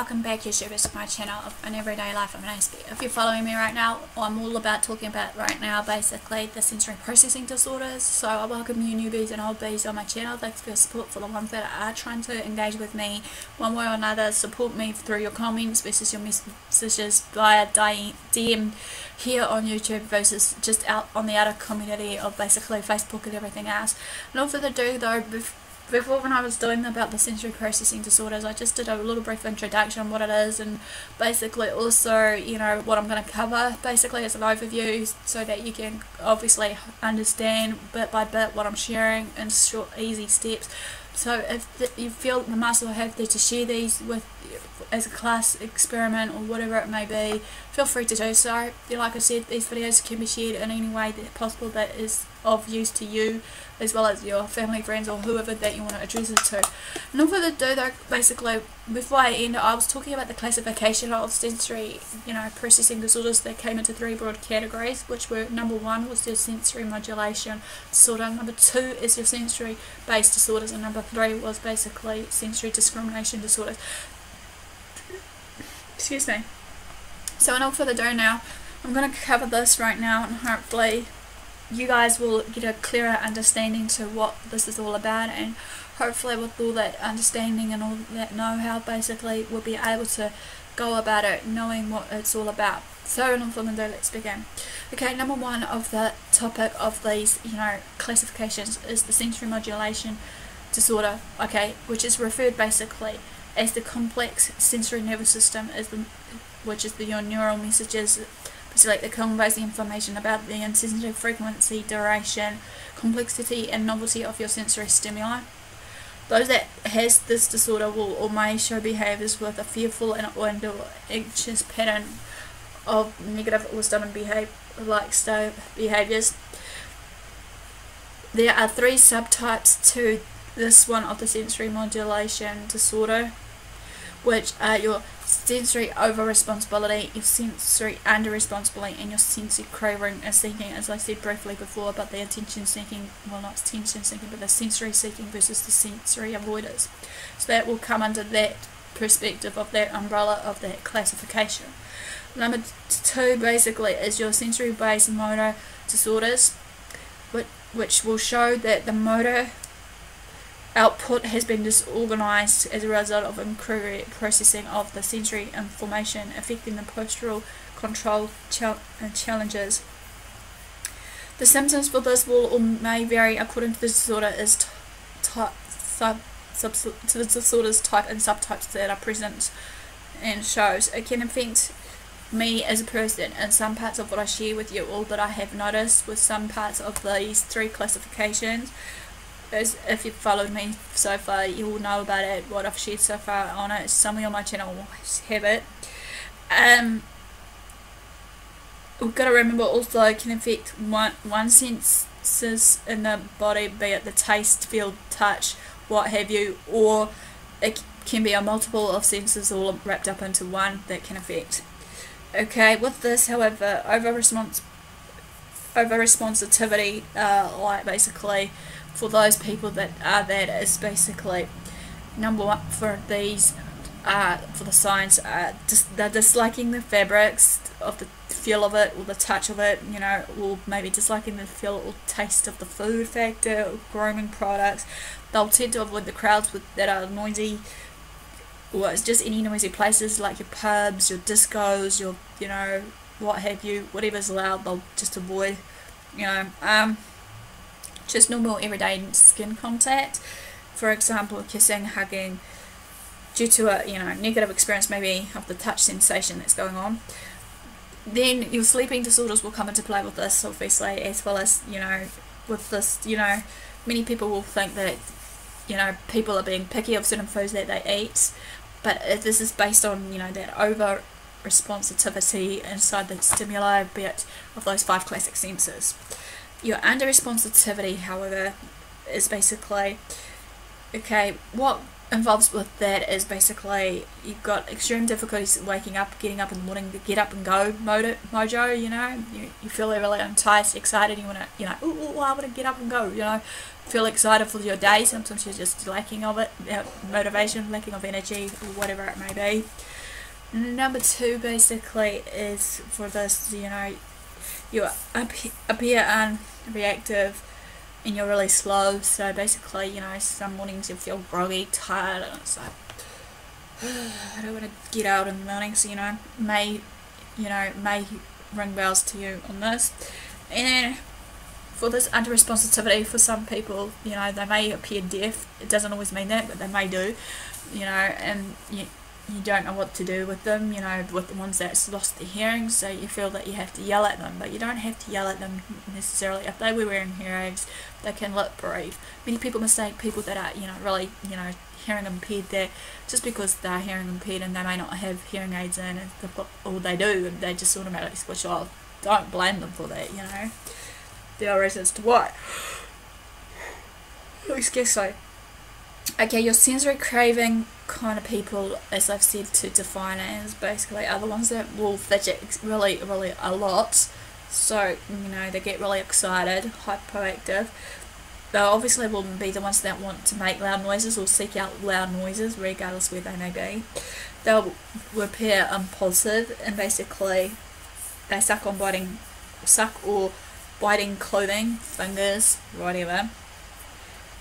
welcome back YouTubers to my channel of An Everyday Life of an Aspie. If you're following me right now, I'm all about talking about right now basically the sensory processing disorders. So I welcome you newbies and old bees on my channel. Thanks for your support. For the ones that are trying to engage with me one way or another, support me through your comments versus your messages via DM here on YouTube versus just out on the outer community of basically Facebook and everything else. No further ado though, before when I was doing about the sensory processing disorders, I just did a little brief introduction on what it is and basically also, you know, what I'm going to cover basically as an overview so that you can obviously understand bit by bit what I'm sharing in short, easy steps. So if you feel the must or have to share these with as a class experiment or whatever it may be, feel free to do so. Like I said, these videos can be shared in any way that possible that is of use to you as well as your family, friends or whoever that you want to address it to. No further ado though, basically before I end, I was talking about the classification of sensory processing disorders that came into three broad categories, which were number 1 was your sensory modulation disorder, number 2 is your sensory based disorders, and number 3 was basically sensory discrimination disorders. Excuse me. So without further ado now, I'm going to cover this right now and hopefully you guys will get a clearer understanding to what this is all about, and hopefully with all that understanding and all that know-how basically we'll be able to go about it knowing what it's all about. So without further ado, let's begin. Okay, number 1 of the topic of these classifications is the sensory modulation disorder, okay, which is referred basically as the complex sensory nervous system, which is your neural messages, basically that conveys the information about the intensity, frequency, duration, complexity and novelty of your sensory stimuli. Those that has this disorder will or may show behaviours with a fearful and or anxious pattern of negative or stubborn behaviours. There are 3 subtypes to this one of the sensory modulation disorder, which are your sensory over-responsibility, your sensory under-responsibility, and your sensory craving and seeking, as I said briefly before, but the attention seeking, well not attention seeking, but the sensory seeking versus the sensory avoiders. So that will come under that perspective of that umbrella of that classification. Number 2 basically is your sensory based motor disorders, which will show that the motor output has been disorganized as a result of incorrect processing of the sensory information, affecting the postural control challenges. The symptoms for this will or may vary according to the disorder is to the disorder's type and subtypes that are present and shows. It can affect me as a person in some parts of what I share with you all that I have noticed with some parts of these 3 classifications. As if you've followed me so far, you will know about it, what I've shared so far on it. Some of you on my channel will have it. We've got to remember also it can affect one senses in the body, be it the taste, feel, touch, what have you, or it can be a multiple of senses all wrapped up into one that can affect. Okay, with this however, over-responsivity, like basically for those people that are that is basically number 1 for these for the signs, they're disliking the fabrics of the feel of it or the touch of it, or maybe disliking the feel or taste of the food factor or grooming products. They'll tend to avoid the crowds that are noisy, or it's just any noisy places like your pubs, your discos, your what have you, whatever's loud they'll just avoid. Just normal everyday skin contact, for example kissing, hugging, due to a negative experience maybe of the touch sensation that's going on. Then your sleeping disorders will come into play with this, obviously, as well as with this many people will think that people are being picky of certain foods that they eat, but this is based on that over responsivity inside the stimuli bit of those 5 classic senses. Your under responsivity, however, is basically what involves with that is basically you've got extreme difficulties waking up, getting up in the morning, the get up and go mojo, you know, you feel really enticed, excited, you want to, you know, ooh, I want to get up and go, you know, feel excited for your day. Sometimes you're just lacking of it, motivation, lacking of energy, or whatever it may be. Number 2 basically is for this, you know, you appear unreactive and you're really slow. So basically, you know, some mornings you feel groggy, tired, and it's like I don't want to get out in the morning. So, you know, may ring bells to you on this. And then for this under-responsivity, for some people, you know, they may appear deaf. It doesn't always mean that, but they may do, you know, and you don't know what to do with them, you know, with the ones that's lost their hearing, so you feel that you have to yell at them, but you don't have to yell at them necessarily. If they were wearing hearing aids, they can lip breathe. Many people mistake people that are, you know, really, you know, hearing impaired there just because they're hearing impaired and they may not have hearing aids in, and they've got all they do and they just automatically switch off. Don't blame them for that, you know. There are reasons to why. Excuse me. Okay, your sensory craving kind of people, as I've said, to define it, is basically are the ones that will fidget really a lot. So, you know, they get really excited, hyperactive. They obviously will be the ones that want to make loud noises or seek out loud noises, regardless where they may be. They'll appear impulsive, and basically they suck or biting clothing, fingers, whatever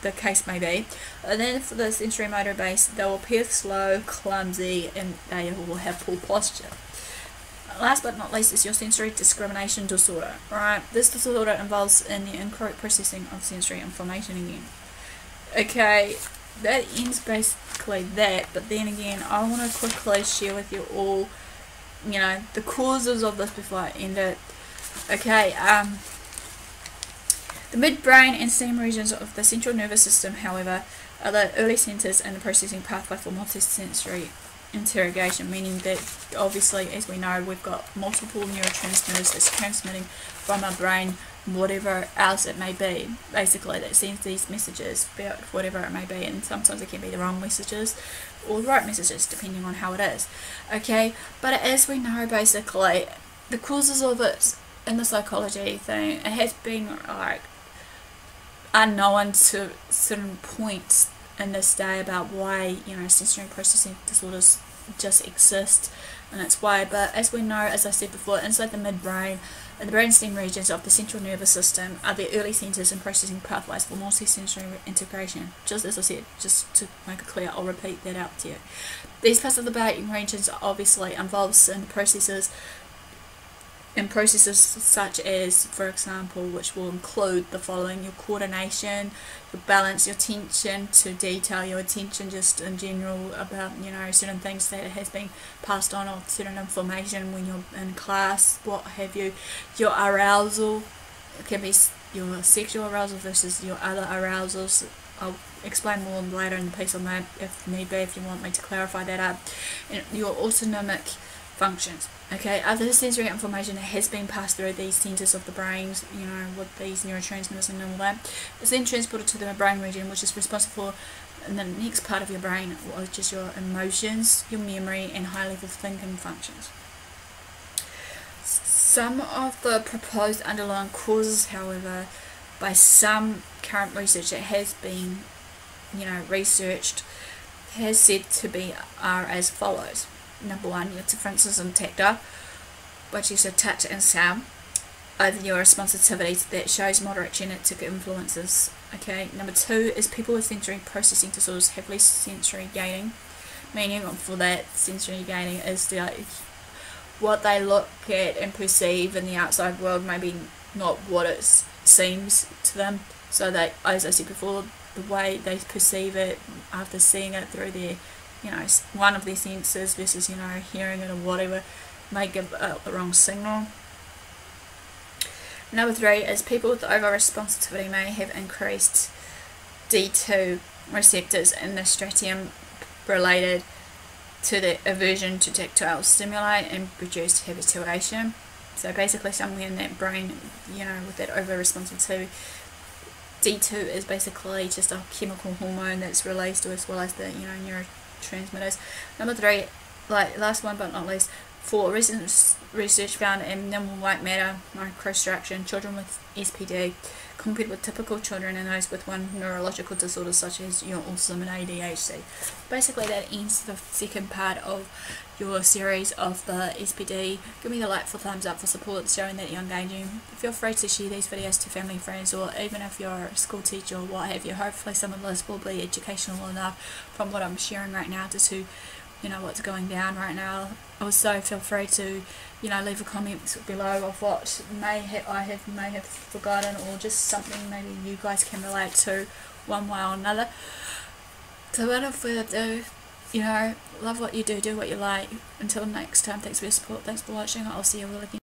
the case may be. And then for the sensory motor base, they will appear slow, clumsy, and they will have poor posture. Last but not least is your sensory discrimination disorder. Right, this disorder involves in the incorrect processing of sensory information again. Okay, that ends basically that, but then again, I want to quickly share with you all, you know, the causes of this before I end it. Okay, the midbrain and stem regions of the central nervous system, however, are the early centers in the processing pathway for multisensory interrogation, meaning that obviously, as we know, we've got multiple neurotransmitters that's transmitting from our brain whatever else it may be, basically, that sends these messages about whatever it may be, and sometimes it can be the wrong messages or the right messages depending on how it is. Okay, but as we know, basically the causes of it in the psychology thing, it has been like unknown to certain points in this day about why, you know, sensory processing disorders just exist, and it's why. But as we know, as I said before, inside the midbrain and the brainstem regions of the central nervous system are the early centers and processing pathways for multisensory integration. Just as I said, just to make it clear, I'll repeat that out to you. These parts of the brain regions are obviously involved in processes such as, for example, which will include the following: your coordination, your balance, your attention to detail, your attention just in general about, you know, certain things that has been passed on, or certain information when you're in class, what have you. Your arousal, it can be your sexual arousal versus your other arousals. I'll explain more later in the piece on that if need be, if you want me to clarify that up. And your autonomic functions. Okay, other sensory information that has been passed through these centers of the brains, you know, with these neurotransmitters and all that, is then transported to the brain region, which is responsible for the next part of your brain, which is your emotions, your memory, and high-level thinking functions. Some of the proposed underlying causes, however, by some current research that has been, you know, researched, has said to be are as follows. Number 1, your differences in tactile, which is your touch and sound, over your responsivity that shows moderate genetic influences. Okay. Number 2 is people with sensory processing disorders have less sensory gaining, meaning for that sensory gaining is the what they look at and perceive in the outside world, maybe not what it seems to them. So that, as I said before, the way they perceive it after seeing it through their, you know, one of their senses versus, you know, hearing it or whatever, may give a wrong signal. Number 3 is people with over-responsivity may have increased D2 receptors in the striatum related to the aversion to tactile stimuli and produce habituation. So basically somewhere in that brain, you know, with that over-responsivity, D2 is basically just a chemical hormone that's released, as well as the neurotransmitters. Number 3, like last one but not least, for recent research found in minimal white matter microstructure, children with SPD compared with typical children and those with one neurological disorder such as autism and ADHD. Basically that ends the second part of your series of the SPD. Give me the like for thumbs up for support showing that you're engaging. Feel free to share these videos to family, friends, or even if you're a school teacher or what have you. Hopefully some of this will be educational enough from what I'm sharing right now to what's going down right now. Also feel free to leave a comment below of what I may have forgotten, or just something maybe you guys can relate to one way or another. So without further ado, love what you do what you like. Until next time, thanks for your support, thanks for watching. I'll see you all again.